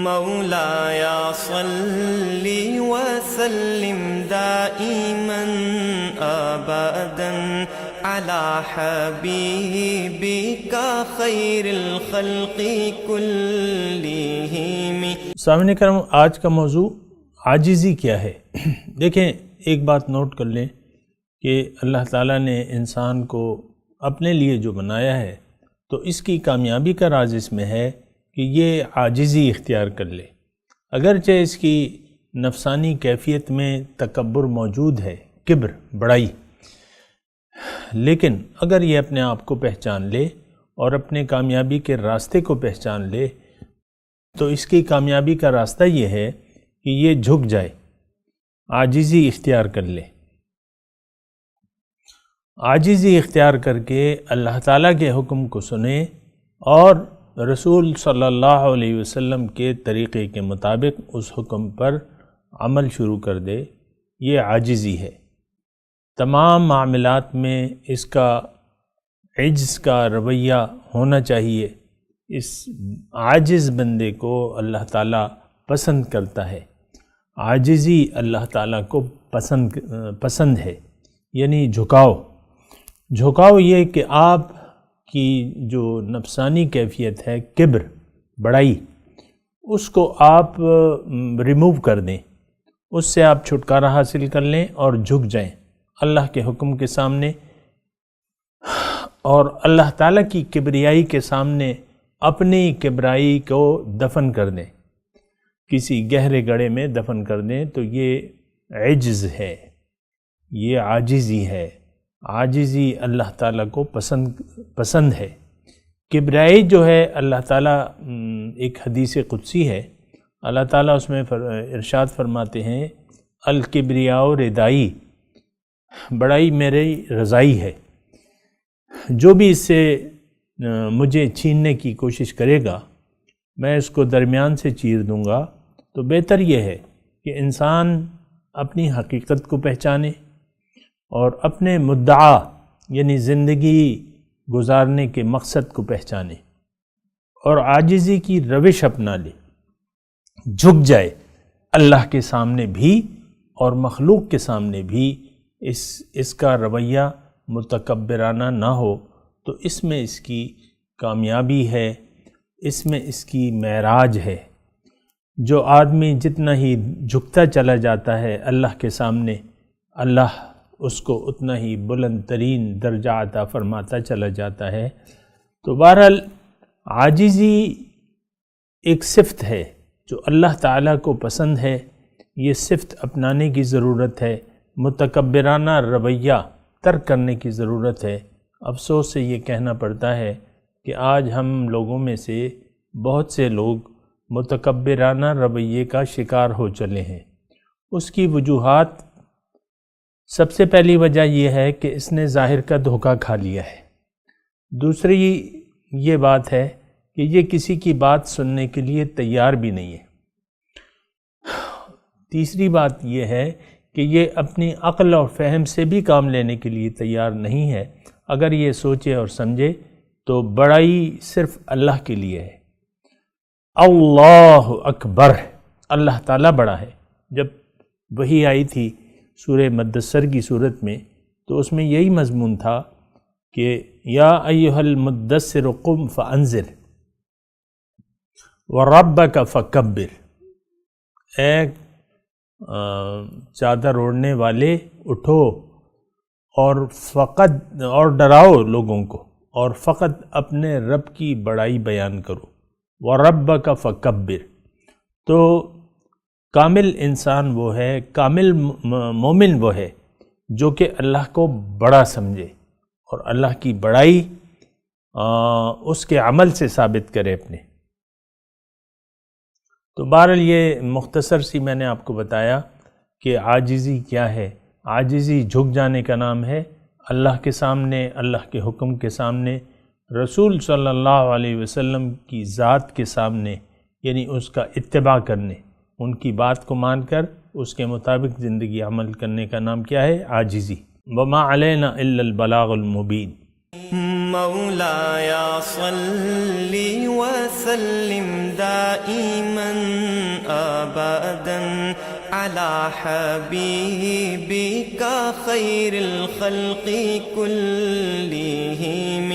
مولایا صلی وسلم دائما ابدا علی حبیبک خیر الخلق کلہم۔ سامعین کرام، آج کا موضوع عاجزی کیا ہے۔ دیکھیں، ایک بات نوٹ کر لیں کہ اللہ تعالیٰ نے انسان کو اپنے لیے جو بنایا ہے تو اس کی کامیابی کا راز اس میں ہے کہ یہ عاجزی اختیار کر لے۔ اگرچہ اس کی نفسانی کیفیت میں تکبر موجود ہے، کبر، بڑائی، لیکن اگر یہ اپنے آپ کو پہچان لے اور اپنے کامیابی کے راستے کو پہچان لے تو اس کی کامیابی کا راستہ یہ ہے کہ یہ جھک جائے، عاجزی اختیار کر لے۔ عاجزی اختیار کر کے اللہ تعالیٰ کے حکم کو سنے اور رسول صلی اللہ علیہ وسلم کے طریقے کے مطابق اس حکم پر عمل شروع کر دے، یہ عاجزی ہے۔ تمام معاملات میں اس کا عجز کا رویہ ہونا چاہیے۔ اس عاجز بندے کو اللہ تعالیٰ پسند کرتا ہے۔ عاجزی اللہ تعالیٰ کو پسند ہے، یعنی جھکاؤ یہ کہ آپ کی جو نفسانی کیفیت ہے، کبر، بڑائی، اس کو آپ ریموو کر دیں، اس سے آپ چھٹکارا حاصل کر لیں اور جھک جائیں اللہ کے حکم کے سامنے، اور اللہ تعالیٰ کی کبریائی کے سامنے اپنی کبریائی کو دفن کر دیں، کسی گہرے گڑھے میں دفن کر دیں، تو یہ عجز ہے، یہ عاجزی ہے۔ عاجزی اللہ تعالیٰ کو پسند ہے۔ کبریائی جو ہے اللہ تعالیٰ، ایک حدیث قدسی ہے، اللہ تعالیٰ اس میں ارشاد فرماتے ہیں، الکبریاء ردائی، بڑائی میری رضائی ہے۔ جو بھی اس سے مجھے چھیننے کی کوشش کرے گا میں اس کو درمیان سے چیر دوں گا۔ تو بہتر یہ ہے کہ انسان اپنی حقیقت کو پہچانے اور اپنے مدعا یعنی زندگی گزارنے کے مقصد کو پہچانے اور عاجزی کی روش اپنا لے، جھک جائے اللہ کے سامنے بھی اور مخلوق کے سامنے بھی۔ اس کا رویہ متکبرانہ نہ ہو تو اس میں اس کی کامیابی ہے، اس میں اس کی معراج ہے۔ جو آدمی جتنا ہی جھکتا چلا جاتا ہے اللہ کے سامنے، اللہ اس کو اتنا ہی بلند ترین درجہ عطا فرماتا چلا جاتا ہے۔ تو بہرحال عاجزی ایک صفت ہے جو اللہ تعالیٰ کو پسند ہے، یہ صفت اپنانے کی ضرورت ہے، متکبرانہ رویہ ترک کرنے کی ضرورت ہے۔ افسوس سے یہ کہنا پڑتا ہے کہ آج ہم لوگوں میں سے بہت سے لوگ متکبرانہ رویے کا شکار ہو چلے ہیں۔ اس کی وجوہات، سب سے پہلی وجہ یہ ہے کہ اس نے ظاہر کا دھوکہ کھا لیا ہے۔ دوسری یہ بات ہے کہ یہ کسی کی بات سننے کے لیے تیار بھی نہیں ہے۔ تیسری بات یہ ہے کہ یہ اپنی عقل اور فہم سے بھی کام لینے کے لیے تیار نہیں ہے۔ اگر یہ سوچے اور سمجھے تو بڑائی صرف اللہ کے لیے ہے۔ اللہ اکبر، اللہ تعالیٰ بڑا ہے۔ جب وحی آئی تھی سورہ مدثر کی صورت میں تو اس میں یہی مضمون تھا کہ یا ایھا المدثر قم فانذر وربک فکبر، اے چادر اوڑھنے والے اٹھو اور ڈراؤ لوگوں کو، اور فقط اپنے رب کی بڑائی بیان کرو، وَرَبَّكَ فَكَبِّرْ۔ تو کامل انسان وہ ہے، کامل مومن وہ ہے جو کہ اللہ کو بڑا سمجھے اور اللہ کی بڑائی اس کے عمل سے ثابت کرے اپنے۔ تو بہرحال یہ مختصر سی میں نے آپ کو بتایا کہ عاجزی کیا ہے۔ عاجزی جھک جانے کا نام ہے، اللہ کے سامنے، اللہ کے حکم کے سامنے، رسول صلی اللہ علیہ وسلم کی ذات کے سامنے، یعنی اس کا اتباع کرنے، ان کی بات کو مان کر اس کے مطابق زندگی عمل کرنے کا نام کیا ہے؟ عاجزی۔ وما علینا الا البلاغ المبین۔ مولاي صل وسلم دائما أبدا على حبيبك خير الخلق كلهم